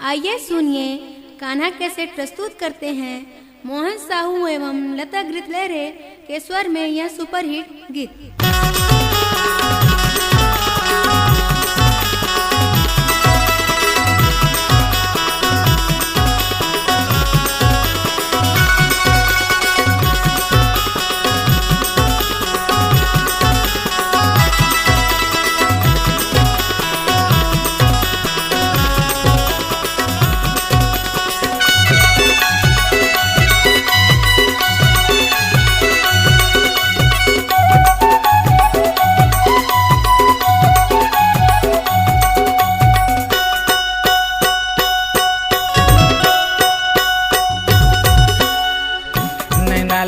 आइए सुनिए कान्हा कैसेट प्रस्तुत करते हैं मोहन साहू एवं लता गृतलहरे के स्वर में यह सुपरहिट गीत।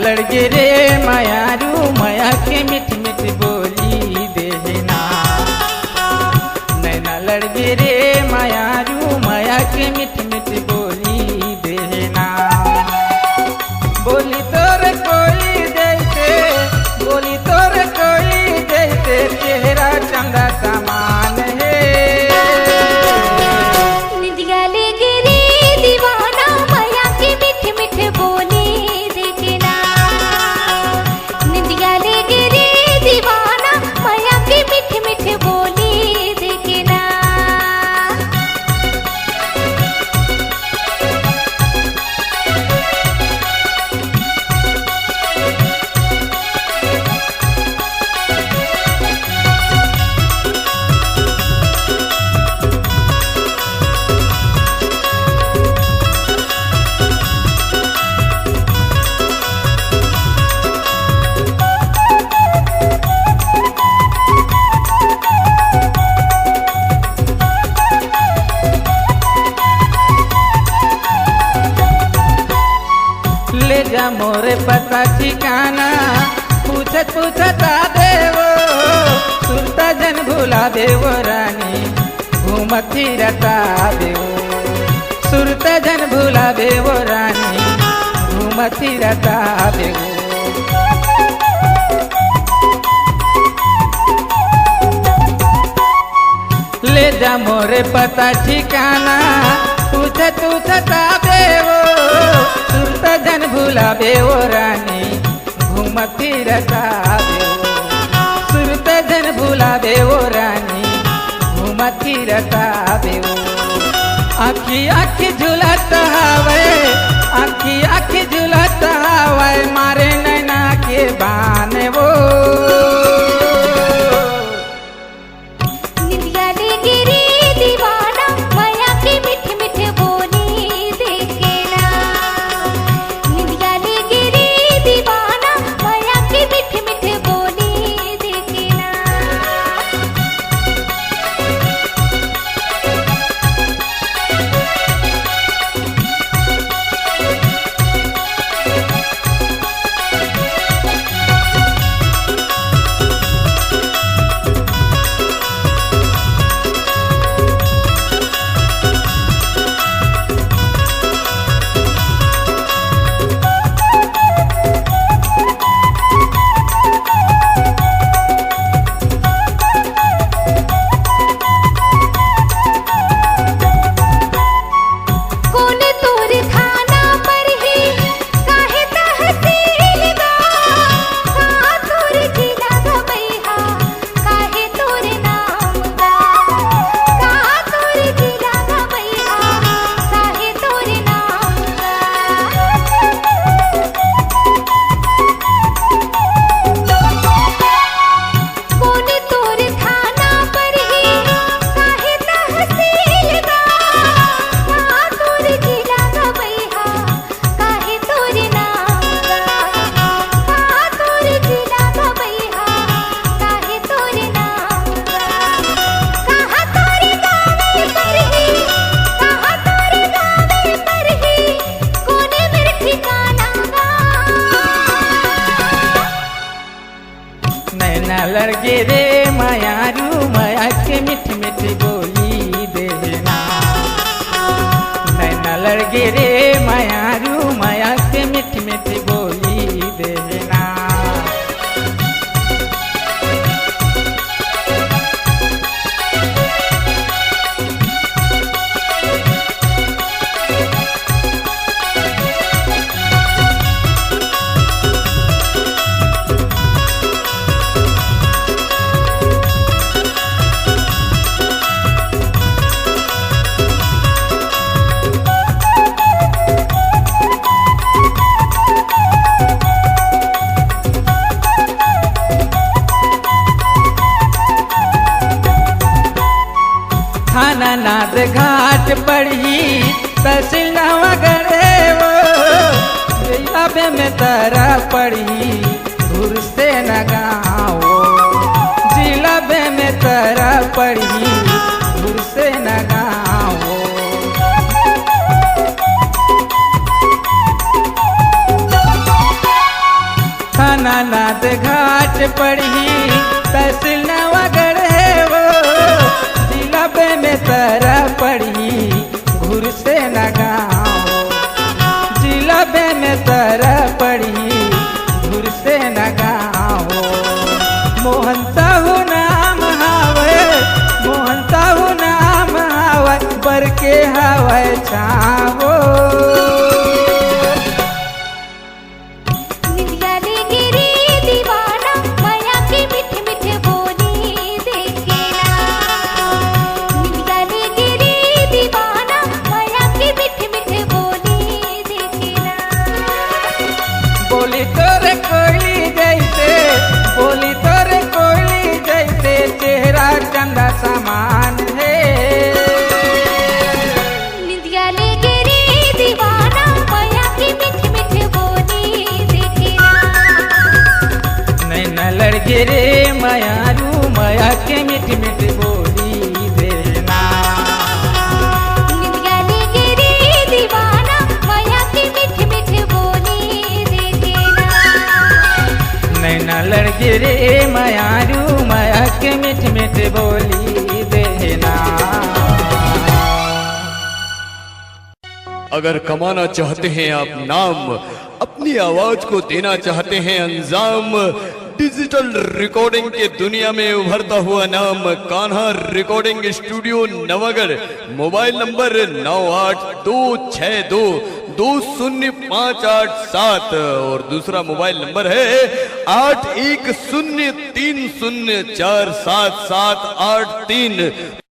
लड़के रे मायारू माया के मिठ मिठ बोली देना। नैना लड़के रे मायारू माया के मिठ मिठ बोली देना। बोली तोर कोई जैसे बोली तोर कोई जैसे चेहरा चंदा समान है। निदिया ले गिरी दीवाना माया के मिठ मिठ बोली ले जा मोरे पता ठिकाना पूछत पूछता देवो सुरता जन भुला देवो रानी घूमत फिरता देवो सुरता जन भुला देवो रानी घूमत फिरता देवो। ले जा मोरे पता ठिकाना पूछत पूछता देवो सुरता जन भुला देवो रानी घूमत फिरता देवो सुरता जन भुला देवो रानी घूमत फिरता देवो। आखी आखी झुलता हवे आखी आखी झुलता हवे मारे नैना के बान वो। नैना लड़के रे मायारू माया के मिठ मिठ बोली देना। नैना लड़के रे मायारू माया के मिठ मिठ बोली देना। से घाट पड़ी तहसील नवागढ़ वो जिलाबे में तारा पड़ी दूर से न गाँव जिलाबे में तारा पड़ी दूर से न गाँव थाना नाथ घाट पड़ी तहसील नवागढ़ वो जिलाबे में तारा पड़ी घूर से न गाँव जिलाबे में तारा पड़ी घूर से न गाँव मोहन साहू नाम हावे मोहन साहू नाम हावे बर के हावे छावो निंदिया ले गिरी दीवाना माया की मीठी मीठी बोली देखे ना निंदिया ले गिरी दीवाना माया की मीठी मीठी बोली देखे ना बोली तोरे कोयली जैसे बोली तोरे कोयली जैसे चेहरा चंदा समान है निंदिया ले गिरी दीवाना माया की मीठी मीठी बोली देखे ना नैना लड़के रे मायारू माया के मीठी मीठी बोली देना निंदिया ले गिरी दीवाना माया की मीठी मीठी बोली देखे ना नैना लड़के रे मायारू माया के मीठी मीठी बोली देना अगर कमाना चाहते हैं आप नाम, अपनी आवाज को देना चाहते हैं अंजाम, डिजिटल रिकॉर्डिंग के दुनिया में उभरता हुआ नाम Kanha recording studio Navagarh. Mobile number 9826220587 और दूसरा मोबाइल नंबर है 8103047783।